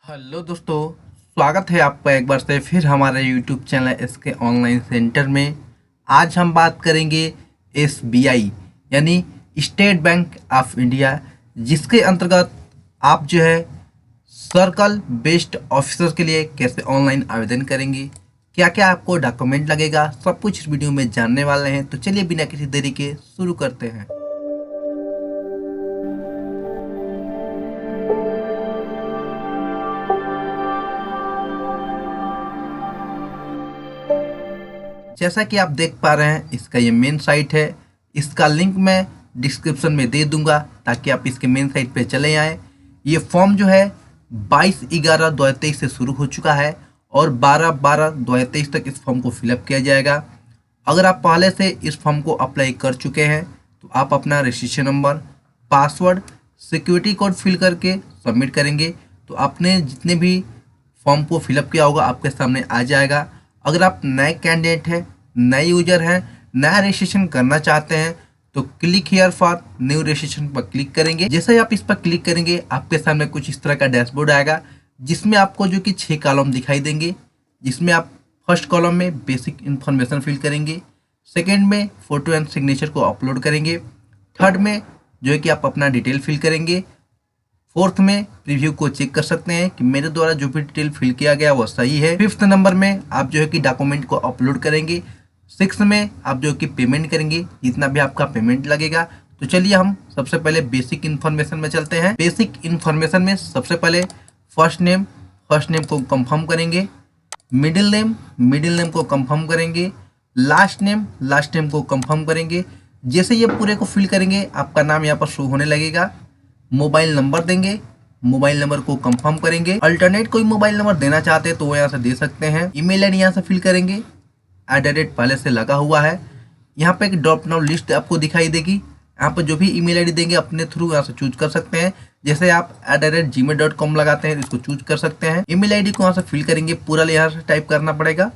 Hello दोस्तों, स्वागत है आपका एक बार से फिर हमारे YouTube channel SK online centre में। आज हम बात करेंगे एसबीआई यानी स्टेट बैंक ऑफ इंडिया, जिसके अंतर्गत आप जो है सर्कल बेस्ड ऑफिसर के लिए कैसे ऑनलाइन आवेदन करेंगे, क्या क्या आपको डॉक्यूमेंट लगेगा, सब कुछ इस वीडियो में जानने वाले हैं। तो चलिए बिना किसी देरी के शुरू करते हैं। जैसा कि आप देख पा रहे हैं, इसका ये मेन साइट है। इसका लिंक मैं डिस्क्रिप्शन में दे दूंगा ताकि आप इसके मेन साइट पे चले आएँ। ये फॉर्म जो है 22/11/2023 से शुरू हो चुका है और 12/12/2023 तक इस फॉर्म को फिलअप किया जाएगा। अगर आप पहले से इस फॉर्म को अप्लाई कर चुके हैं तो आप अपना registration number, password, security code fill करके सबमिट करेंगे तो आपने जितने भी फॉर्म को फिलअप किया होगा आपके सामने आ जाएगा। अगर आप नए कैंडिडेट हैं, नए यूजर हैं, नया रजिस्ट्रेशन करना चाहते हैं तो click here for new registration पर क्लिक करेंगे। जैसे ही आप इस पर क्लिक करेंगे आपके सामने कुछ इस तरह का डैशबोर्ड आएगा, जिसमें आपको जो कि 6 कॉलम दिखाई देंगे, जिसमें आप फर्स्ट कॉलम में बेसिक इन्फॉर्मेशन फिल करेंगे, सेकेंड में फोटो एंड सिग्नेचर को अपलोड करेंगे, थर्ड में जो है कि आप अपना डिटेल फिल करेंगे, फोर्थ में प्रीव्यू को चेक कर सकते हैं कि मेरे द्वारा जो भी डिटेल फिल किया गया वो सही है। फिफ्थ नंबर में आप जो है कि डॉक्यूमेंट को अपलोड करेंगे। सिक्स में आप जो कि पेमेंट करेंगे, जितना भी आपका पेमेंट लगेगा। तो चलिए हम सबसे पहले बेसिक इन्फॉर्मेशन में चलते हैं। बेसिक इन्फॉर्मेशन में सबसे पहले फर्स्ट नेम को कंफर्म करेंगे, मिडिल नेम को कंफर्म करेंगे, लास्ट नेम को कंफर्म करेंगे। जैसे ये पूरे को फिल करेंगे आपका नाम यहाँ पर शो होने लगेगा। मोबाइल नंबर देंगे, मोबाइल नंबर को कंफर्म करेंगे। अल्टरनेट कोई मोबाइल नंबर देना चाहते हैं तो वो यहाँ से दे सकते हैं। ईमेल आईडी यहाँ से फिल करेंगे, @ पहले से लगा हुआ है। यहाँ पे एक ड्रॉप डाउन लिस्ट आपको दिखाई देगी, यहाँ पर जो भी ईमेल आईडी देंगे अपने थ्रू यहाँ से चूज कर सकते हैं। जैसे आप @gmail.com लगाते हैं तो इसको चूज कर सकते हैं। ईमेल आईडी को यहाँ से फिल करेंगे, पूरा यहाँ से टाइप करना पड़ेगा।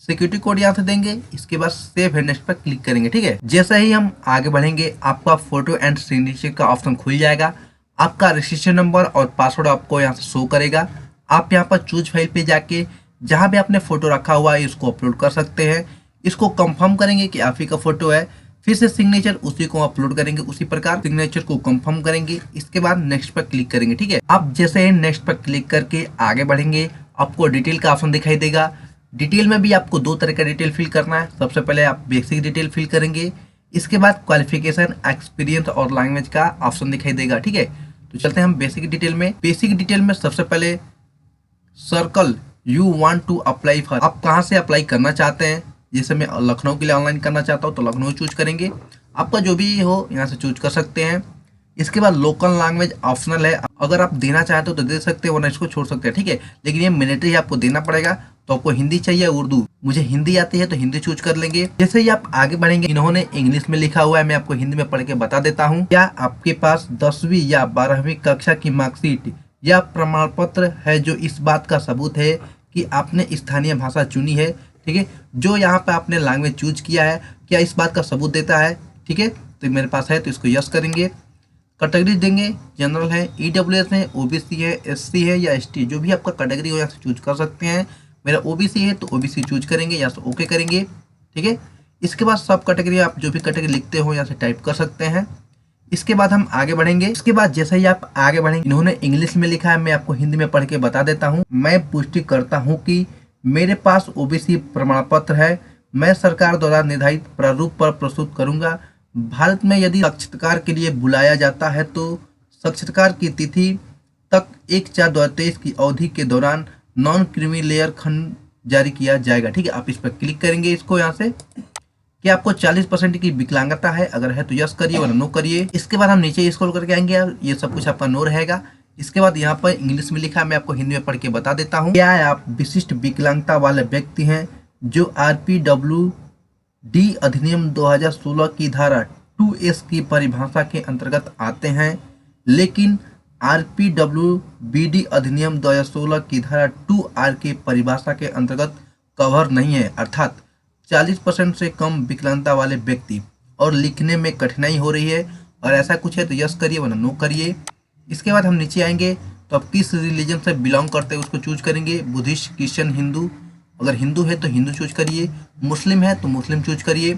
सिक्योरिटी कोड यहाँ से देंगे, इसके बाद सेव एंड नेक्स्ट पर क्लिक करेंगे। ठीक है, जैसे ही हम आगे बढ़ेंगे आपका फोटो एंड सिग्नेचर का ऑप्शन खुल जाएगा। आपका रजिस्ट्रेशन नंबर और पासवर्ड आपको यहाँ से शो करेगा। आप यहाँ पर चूज फाइल पे जाके जहाँ भी आपने फोटो रखा हुआ है इसको अपलोड कर सकते हैं। इसको कंफर्म करेंगे कि आप ही का फोटो है, फिर से सिग्नेचर उसी को अपलोड करेंगे, उसी प्रकार सिग्नेचर को कंफर्म करेंगे। इसके बाद नेक्स्ट पर क्लिक करेंगे। ठीक है, आप जैसे ही नेक्स्ट पर क्लिक करके आगे बढ़ेंगे आपको डिटेल का ऑप्शन दिखाई देगा। डिटेल में भी आपको 2 तरह का डिटेल फिल करना है। सबसे पहले आप बेसिक डिटेल फिल करेंगे, इसके बाद क्वालिफिकेशन, एक्सपीरियंस और लैंग्वेज का ऑप्शन दिखाई देगा। ठीक है, तो चलते हैं हम बेसिक डिटेल में। बेसिक डिटेल में सबसे पहले circle you want to apply for, आप कहाँ से अप्लाई करना चाहते हैं। जैसे मैं लखनऊ के लिए ऑनलाइन करना चाहता हूँ तो लखनऊ चूज करेंगे, आपका जो भी हो यहाँ से चूज कर सकते हैं। इसके बाद लोकल लैंग्वेज ऑप्शनल है, अगर आप देना चाहते हो तो दे सकते हैं वरना इसको छोड़ सकते हैं। ठीक है, लेकिन ये मैंडेटरी आपको देना पड़ेगा। तो आपको हिंदी चाहिए, उर्दू, मुझे हिंदी आती है तो हिंदी चूज कर लेंगे। जैसे ही आप आगे बढ़ेंगे, इन्होंने इंग्लिश में लिखा हुआ है, मैं आपको हिंदी में पढ़ के बता देता हूँ। क्या आपके पास 10वीं या 12वीं कक्षा की मार्कशीट या प्रमाण पत्र है जो इस बात का सबूत है कि आपने स्थानीय भाषा चुनी है। ठीक है, जो यहाँ पे आपने लैंग्वेज चूज किया है क्या इस बात का सबूत देता है। ठीक है, तो मेरे पास है तो इसको यस करेंगे। कैटेगरी देंगे, जनरल है, ईडब्ल्यूएस है, ओबीसी है, एससी है या एसटी, जो भी आपका कैटेगरी हो यहाँ से चूज कर सकते हैं। मेरा ओबीसी है तो ओबीसी चूज करेंगे, यहाँ से ओके करेंगे। ठीक है, इसके बाद सब कैटेगरी आप जो भी कैटेगरी लिखते हो यहाँ से टाइप कर सकते हैं। इसके बाद हम आगे बढ़ेंगे। इसके बाद जैसे ही आप आगे बढ़ेंगे, इन्होंने इंग्लिश में लिखा है, मैं आपको हिंदी में पढ़ के बता देता हूँ। मैं पुष्टि करता हूँ कि मेरे पास ओबीसी प्रमाण पत्र है। मैं सरकार द्वारा निर्धारित प्रारूप पर प्रस्तुत करूंगा। भारत में यदि साक्षात्कार के लिए बुलाया जाता है तो साक्षात्कार की तिथि तक 1/4/2023 की अवधि के दौरान नॉन क्रीमी लेयर खंड जारी किया जाएगा। ठीक है, आप इस पर क्लिक करेंगे। इसको यहाँ से कि आपको 40% की विकलांगता है, अगर है तो यस करिए वरना नो करिए। इसके बाद हम नीचे स्क्रॉल करके आएंगे, ये सब कुछ आपका नो रहेगा। इसके बाद यहाँ पर इंग्लिश में लिखा है, मैं आपको हिंदी में पढ़ के बता देता हूँ। क्या आप विशिष्ट विकलांगता वाले व्यक्ति हैं जो RPWD अधिनियम 2016 की धारा 2S की परिभाषा के अंतर्गत आते हैं, लेकिन RPWBD अधिनियम 2016 की धारा 2R के परिभाषा के अंतर्गत कवर नहीं है, अर्थात 40% से कम विकलांगता वाले व्यक्ति और लिखने में कठिनाई हो रही है और ऐसा कुछ है तो यस करिए वरना नो करिए। इसके बाद हम नीचे आएंगे, तो आप किस रिलीजन से बिलोंग करते हैं उसको चूज करेंगे, बुद्धिस्ट, क्रिश्चियन, हिंदू। अगर हिंदू है तो हिंदू चूज करिए, मुस्लिम है तो मुस्लिम चूज करिए।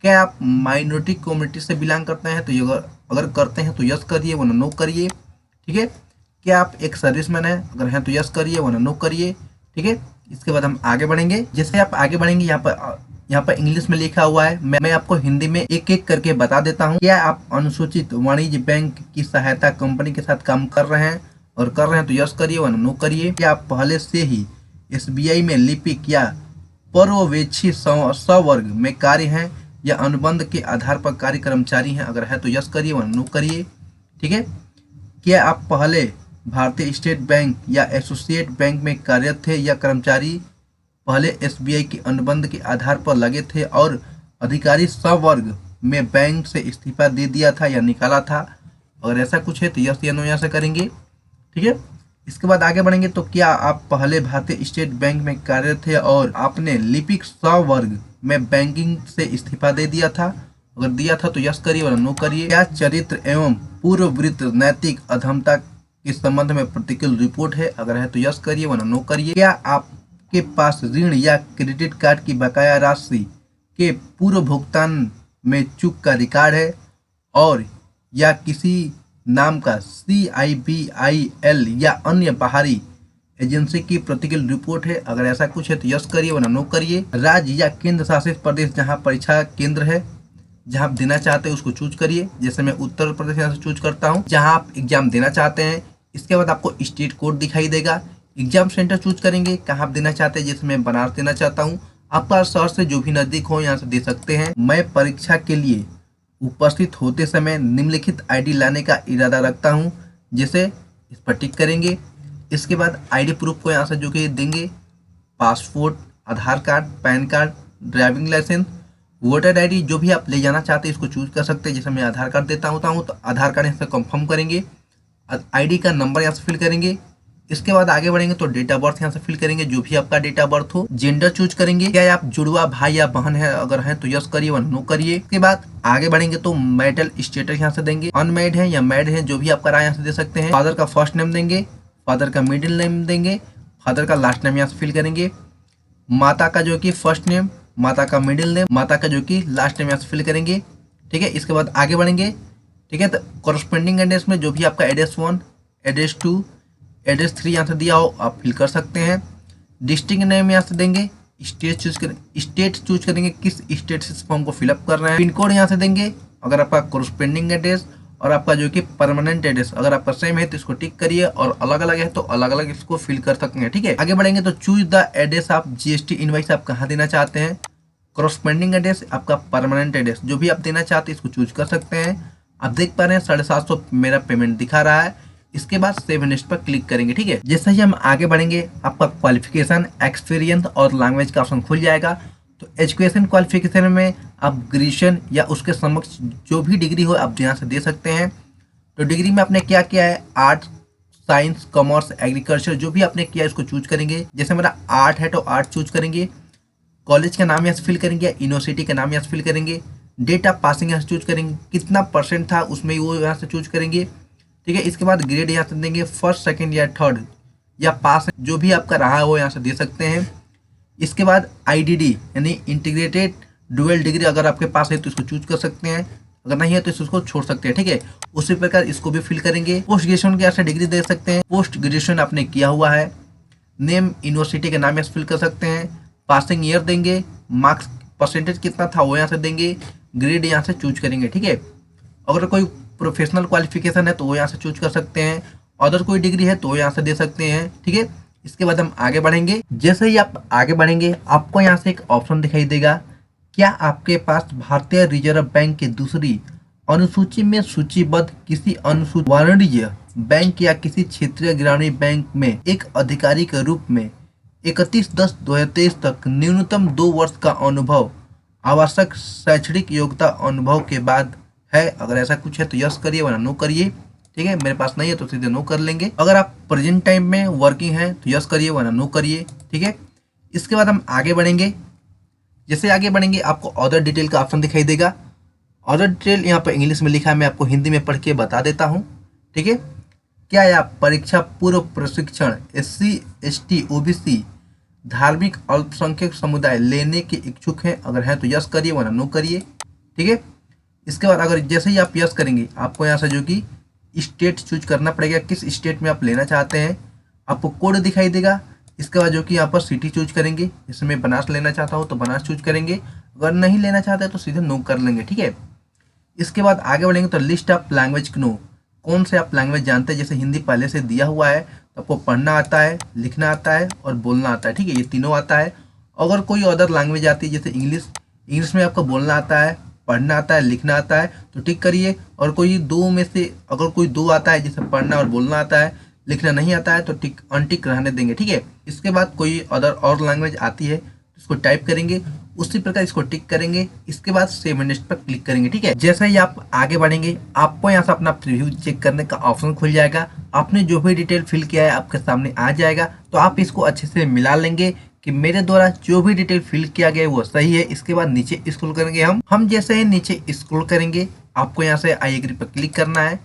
क्या आप माइनॉरिटी कम्युनिटी से बिलोंग करते हैं तो ये अगर अगर करते हैं तो यस करिए वरना नो करिए। ठीक है। क्या आप एक सर्विसमैन हैं, अगर हैं तो यस करिए वरना नो करिए। ठीक है। इसके बाद हम आगे बढ़ेंगे। जैसे आप आगे बढ़ेंगे यहाँ पर इंग्लिश में लिखा हुआ है, मैं आपको हिंदी में एक एक करके बता देता हूँ। क्या आप अनुसूचित वाणिज्य बैंक की सहायता कंपनी के साथ काम कर रहे हैं, और कर रहे हैं तो यस करिए वरना नो करिए। क्या आप पहले से ही एसबीआई में लिपिक या पर्यवेक्षी सवर्ग में कार्य हैं या अनुबंध के आधार पर कार्य कर्मचारी हैं, अगर है तो यस करिए वरना नो करिए। ठीक है। क्या आप पहले भारतीय स्टेट बैंक या एसोसिएट बैंक में कार्यरत थे या कर्मचारी पहले एसबीआई के अनुबंध के आधार पर लगे थे और अधिकारी सवर्ग में बैंक से इस्तीफा दे दिया था या निकाला था, अगर ऐसा कुछ है तो यस या नो यहाँ से करेंगे। ठीक है। इसके बाद आगे बढ़ेंगे। तो क्या आप पहले भारतीय स्टेट बैंक में कार्यरत थे और आपने लिपिक सवर्ग में बैंकिंग से इस्तीफा दे दिया था, अगर दिया था तो यस करिए वरना नो करिए। क्या चरित्र एवं पूर्ववृत्त नैतिक अधमता के संबंध में प्रतिकूल रिपोर्ट है, अगर है तो यस करिए वरना नो करिए। क्या आपके पास ऋण या क्रेडिट कार्ड की बकाया राशि के पूर्व भुगतान में चूक का रिकॉर्ड है, और या किसी नाम का CIBIL या अन्य बाहरी एजेंसी की प्रतिकूल रिपोर्ट है, अगर ऐसा कुछ है तो यस करिए वरना नो करिए। राज्य या केंद्र शासित प्रदेश जहां परीक्षा केंद्र है, जहां आप देना चाहते हैं उसको चूज करिए। जैसे मैं उत्तर प्रदेश यहाँ से चूज करता हूँ जहां आप एग्जाम देना चाहते हैं। इसके बाद आपको स्टेट कोड दिखाई देगा, एग्जाम सेंटर चूज करेंगे कहाँ आप देना चाहते हैं। जैसे मैं बनारस देना चाहता हूँ, आपका शहर से जो भी नजदीक हो यहाँ से दे सकते हैं। मैं परीक्षा के लिए उपस्थित होते समय निम्नलिखित आईडी लाने का इरादा रखता हूँ, जैसे इस पर टिक करेंगे। इसके बाद आईडी प्रूफ को यहाँ से जो कि देंगे, passport, Aadhaar card, PAN card, driving licence, voter ID, जो भी आप ले जाना चाहते हैं इसको चूज कर सकते हैं। जैसे मैं आधार कार्ड देता हूँ तो आधार कार्ड यहाँ से कंफर्म करेंगे, आईडी का नंबर यहाँ से फिल करेंगे। इसके बाद आगे बढ़ेंगे तो डेट ऑफ बर्थ यहाँ से फिल करेंगे, जो भी आपका डेट ऑफ बर्थ हो। जेंडर चूज करेंगे, क्या आप जुड़वा भाई या बहन है, अगर है तो यस करिए वरना नो करिए। इसके बाद आगे बढ़ेंगे तो मैरिटल स्टेटस यहाँ से देंगे, अनमैरिड है या मैरिड है, जो भी आपका राय यहाँ से दे सकते हैं। फादर का फर्स्ट नेम देंगे, फादर का मिडिल नेम देंगे, फादर का लास्ट नेम यहाँ से फिल करेंगे। माता का जो कि फर्स्ट नेम, माता का मिडिल नेम, माता का जो कि लास्ट नेम यहाँ से फिल करेंगे। ठीक है। इसके बाद आगे बढ़ेंगे। ठीक है। तो कॉरस्पेंडिंग एड्रेस में जो भी आपका एड्रेस 1, एड्रेस 2, एड्रेस 3 यहाँ से दिया हो आप फिल कर सकते हैं। डिस्ट्रिक्ट नेम यहाँ से देंगे, स्टेट चूज करेंगे किस स्टेट से फॉर्म को फिलअप कर रहे हैं। पिन कोड यहाँ से देंगे, अगर आपका कॉरस्पेंडिंग एड्रेस और आपका जो कि परमानेंट एड्रेस अगर आपका सेम है तो इसको टिक करिए, और अलग अलग है तो अलग अलग इसको फिल कर सकते हैं। ठीक है। आगे बढ़ेंगे तो चूज द एड्रेस आप GST इनवाइस आप कहाँ देना चाहते हैं। कॉरस्पेंडिंग एड्रेस, आपका परमानेंट एड्रेस, जो भी आप देना चाहते हैं इसको चूज कर सकते हैं। आप देख पा रहे हैं 750 मेरा पेमेंट दिखा रहा है। इसके बाद सेव नेक्स्ट पर क्लिक करेंगे। ठीक है। जैसे ही हम आगे बढ़ेंगे आपका क्वालिफिकेशन, एक्सपीरियंस और लैंग्वेज का ऑप्शन खुल जाएगा। तो एजुकेशन क्वालिफिकेशन में आप ग्रेजुएशन या उसके समक्ष जो भी डिग्री हो आप यहाँ से दे सकते हैं। तो डिग्री में आपने क्या किया है, आर्ट, साइंस, कॉमर्स, एग्रीकल्चर, जो भी आपने किया इसको चूज करेंगे। जैसे मेरा आर्ट है तो आर्ट चूज करेंगे, कॉलेज का नाम यहाँ से फिल करेंगे, यूनिवर्सिटी का नाम यहाँ से फिल करेंगे, डेट ऑफ पासिंग यहाँ से चूज करेंगे, कितना % था उसमें वो यहाँ से चूज करेंगे। ठीक है। इसके बाद ग्रेड यहाँ से देंगे, फर्स्ट, सेकंड या थर्ड या पास, जो भी आपका रहा है वो यहाँ से दे सकते हैं। इसके बाद IDD यानी इंटीग्रेटेड डुअल डिग्री अगर आपके पास है तो इसको चूज कर सकते हैं, अगर नहीं है तो इसको छोड़ सकते हैं। ठीक है। उसी प्रकार इसको भी फिल करेंगे। पोस्ट ग्रेजुएशन की यहाँ से डिग्री दे सकते हैं, पोस्ट ग्रेजुएशन आपने किया हुआ है। नेम यूनिवर्सिटी के नाम यहाँ से फिल कर सकते हैं। पासिंग ईयर देंगे, मार्क्स % कितना था वो यहाँ से देंगे, ग्रेड यहाँ से चूज करेंगे। ठीक है। अगर कोई प्रोफेशनल क्वालिफिकेशन है तो वो यहाँ से चूज कर सकते हैं, अदर कोई डिग्री है तो वो यहाँ से दे सकते हैं। ठीक है। इसके बाद हम आगे बढ़ेंगे। जैसे ही आप आगे बढ़ेंगे आपको यहाँ से एक ऑप्शन दिखाई देगा, क्या आपके पास भारतीय रिजर्व बैंक की दूसरी अनुसूची में सूचीबद्ध किसी अनुसूचित वाणिज्य बैंक या किसी क्षेत्रीय ग्रामीण बैंक में एक अधिकारी के रूप में 31/10/2023 तक न्यूनतम 2 वर्ष का अनुभव, आवश्यक शैक्षणिक योग्यता अनुभव के बाद है, अगर ऐसा कुछ है तो यस करिए वरना नो करिए। ठीक है। मेरे पास नहीं है तो सीधे नो कर लेंगे। अगर आप प्रेजेंट टाइम में वर्किंग है तो यस करिए वरना नो करिए। ठीक है। इसके बाद हम आगे बढ़ेंगे। जैसे आगे बढ़ेंगे आपको अदर डिटेल का ऑप्शन दिखाई देगा। अदर डिटेल यहाँ पर इंग्लिश में लिखा है, मैं आपको हिंदी में पढ़ के बता देता हूँ। ठीक है। क्या आप परीक्षा पूर्व प्रशिक्षण SC ST OBC धार्मिक अल्पसंख्यक समुदाय लेने के इच्छुक हैं? अगर हैं तो यस करिए, वरना नो करिए। ठीक है। इसके बाद अगर जैसे ही आप यस करेंगे, आपको यहाँ से जो कि स्टेट चूज करना पड़ेगा, किस स्टेट में आप लेना चाहते हैं। आपको कोड दिखाई देगा। इसके बाद जो कि यहाँ पर सिटी चूज करेंगे। जैसे मैं बनारस लेना चाहता हूँ तो बनारस चूज करेंगे, अगर नहीं लेना चाहते तो सीधे नो कर लेंगे। ठीक है। इसके बाद आगे बढ़ेंगे तो लिस्ट ऑफ लैंग्वेज नो, कौन से आप लैंग्वेज जानते हैं। जैसे हिंदी पहले से दिया हुआ है तो आपको पढ़ना आता है, लिखना आता है और बोलना आता है। ठीक है, ये तीनों आता है। अगर कोई अदर लैंग्वेज आती है, जैसे इंग्लिश में आपको बोलना आता है, पढ़ना आता है, लिखना आता है तो टिक करिए। और कोई दो में से अगर कोई दो आता है, जैसे पढ़ना और बोलना आता है, लिखना नहीं आता है तो टिक अनटिक रहने देंगे। ठीक है। इसके बाद कोई अदर और लैंग्वेज आती है तो इसको टाइप करेंगे, उसी प्रकार इसको टिक करेंगे। इसके बाद सेव नेक्स्ट पर क्लिक करेंगे। ठीक है। जैसे ही आप आगे बढ़ेंगे, आपको यहाँ से अपना प्रीव्यू चेक करने का ऑप्शन खुल जाएगा। आपने जो भी डिटेल फिल किया है आपके सामने आ जाएगा, तो आप इसको अच्छे से मिला लेंगे कि मेरे द्वारा जो भी डिटेल फिल किया गया है वो सही है। इसके बाद नीचे स्क्रॉल करेंगे। हम जैसे ही नीचे स्क्रॉल करेंगे, आपको यहाँ से आई एग्री पर क्लिक करना है।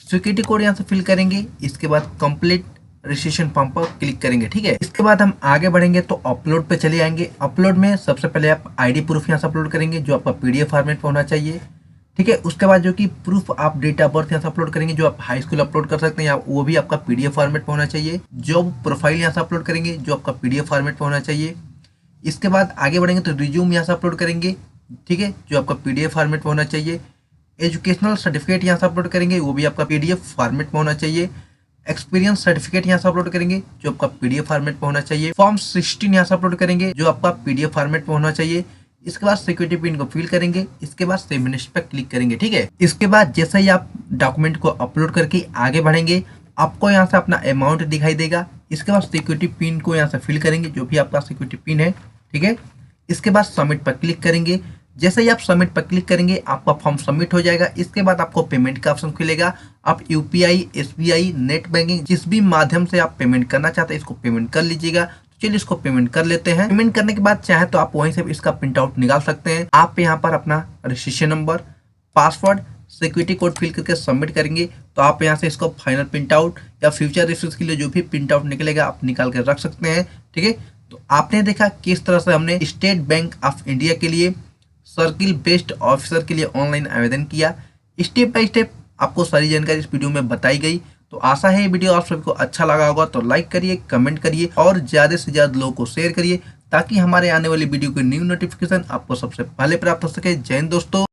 सिक्योरिटी कोड यहाँ से फिल करेंगे। इसके बाद कंप्लीट रजिस्ट्रेशन फॉर्म पर क्लिक करेंगे। ठीक है। इसके बाद हम आगे बढ़ेंगे तो अपलोड पे चले आएंगे। अपलोड में सबसे पहले आप आईडी प्रूफ यहाँ से अपलोड करेंगे, जो आपका PDF फॉर्मेट में होना चाहिए। ठीक है। उसके बाद जो कि proof of date of birth यहाँ से अपलोड करेंगे, जो आप हाई स्कूल अपलोड कर सकते हैं, वो भी आपका PDF फॉर्मेट में होना चाहिए। जॉब प्रोफाइल यहाँ से अपलोड करेंगे, जो आपका PDF फॉर्मेट में होना चाहिए। इसके बाद आगे बढ़ेंगे तो रिज्यूम यहाँ से अपलोड करेंगे। ठीक है, जो आपका PDF फॉर्मेट में होना चाहिए। एजुकेशनल सर्टिफिकेट यहाँ से अपलोड करेंगे, वो भी आपका PDF फॉर्मेट में होना चाहिए। एक्सपीरियंस सर्टिफिकेट यहाँ से अपलोड करेंगे, जो आपका PDF फॉर्मेट में होना चाहिए। फॉर्म 16 यहाँ से अपलोड करेंगे, जो आपका PDF फॉर्मेट में होना चाहिए। इसके बाद सिक्योरिटी पिन को फिल करेंगे। इसके बाद सेव नेक्स्ट पर क्लिक करेंगे। ठीक है। इसके बाद जैसे ही आप डॉक्यूमेंट को अपलोड करके आगे बढ़ेंगे, आपको यहाँ से अपना अमाउंट दिखाई देगा। इसके बाद सिक्योरिटी पिन को यहाँ से फिल करेंगे, जो भी आपका सिक्योरिटी पिन है। ठीक है। इसके बाद सबमिट पर क्लिक करेंगे। जैसे ही आप सबमिट पर क्लिक करेंगे, आपका फॉर्म सबमिट हो जाएगा। इसके बाद आपको पेमेंट का ऑप्शन खुलेगा। आप UPI, SBI, नेट बैंकिंग, जिस भी माध्यम से आप पेमेंट करना चाहते हैं, इसको पेमेंट कर लीजिएगा। तो चलिए इसको पेमेंट कर लेते हैं। पेमेंट करने के बाद चाहे तो आप वहीं से इसका प्रिंट आउट निकाल सकते हैं। आप यहाँ पर अपना registration number, password, security code fill करके सबमिट करेंगे, तो आप यहाँ से इसको फाइनल प्रिंट आउट या फ्यूचर रेफरेंस के लिए जो भी प्रिंट आउट निकलेगा आप निकाल कर रख सकते हैं। ठीक है। तो आपने देखा किस तरह से हमने स्टेट बैंक ऑफ इंडिया के लिए सर्किल बेस्ड ऑफिसर के लिए ऑनलाइन आवेदन किया। स्टेप बाय स्टेप आपको सारी जानकारी इस वीडियो में बताई गई। तो आशा है ये वीडियो आप सभी को अच्छा लगा होगा। तो लाइक करिए, कमेंट करिए और ज़्यादा से ज़्यादा लोगों को शेयर करिए, ताकि हमारे आने वाली वीडियो की न्यू नोटिफिकेशन आपको सबसे पहले प्राप्त हो सके। जय हिंद दोस्तों।